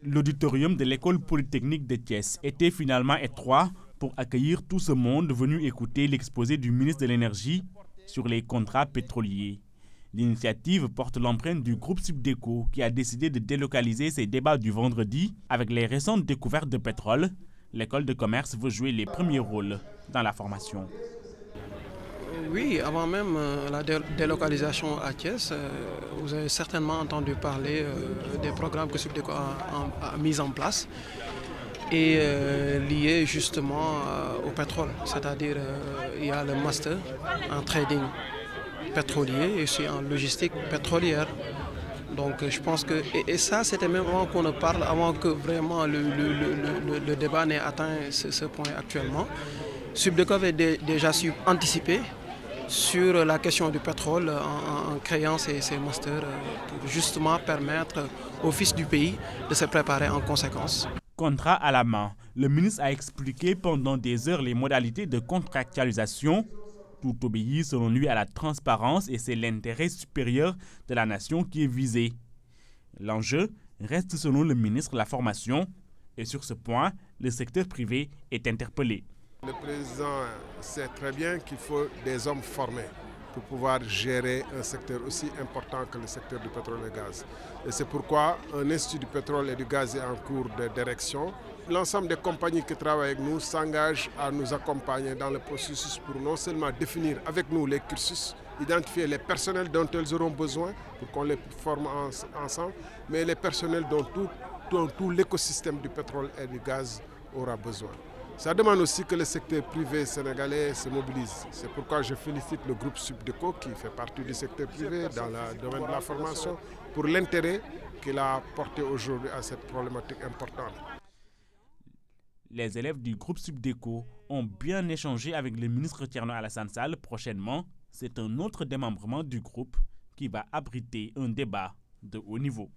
L'auditorium de l'école polytechnique de Thiès était finalement étroit pour accueillir tout ce monde venu écouter l'exposé du ministre de l'Énergie sur les contrats pétroliers. L'initiative porte l'empreinte du groupe Subdeco qui a décidé de délocaliser ses débats du vendredi avec les récentes découvertes de pétrole. L'école de commerce veut jouer les premiers rôles dans la formation. Oui, avant même la délocalisation à Thiès, vous avez certainement entendu parler des programmes que Subdeco a mis en place et liés justement au pétrole. C'est-à-dire il y a le master en trading pétrolier et aussi en logistique pétrolière. Donc je pense que, et ça c'était même avant qu'on ne parle, avant que vraiment le débat n'ait atteint ce point actuellement. Subdeco avait déjà su anticiper sur la question du pétrole en créant ces masters pour justement permettre aux fils du pays de se préparer en conséquence. Contrat à la main, le ministre a expliqué pendant des heures les modalités de contractualisation. Tout obéit selon lui à la transparence et c'est l'intérêt supérieur de la nation qui est visé. L'enjeu reste selon le ministre la formation et sur ce point, le secteur privé est interpellé. Le président sait très bien qu'il faut des hommes formés pour pouvoir gérer un secteur aussi important que le secteur du pétrole et du gaz. Et c'est pourquoi un institut du pétrole et du gaz est en cours de direction. L'ensemble des compagnies qui travaillent avec nous s'engagent à nous accompagner dans le processus pour non seulement définir avec nous les cursus, identifier les personnels dont elles auront besoin pour qu'on les forme ensemble, mais les personnels dont tout l'écosystème du pétrole et du gaz aura besoin. Ça demande aussi que le secteur privé sénégalais se mobilise. C'est pourquoi je félicite le groupe Subdeco qui fait partie du secteur privé dans le domaine de la formation pour l'intérêt qu'il a porté aujourd'hui à cette problématique importante. Les élèves du groupe Subdeco ont bien échangé avec le ministre Thierno Alassane Sall prochainement. C'est un autre démembrement du groupe qui va abriter un débat de haut niveau.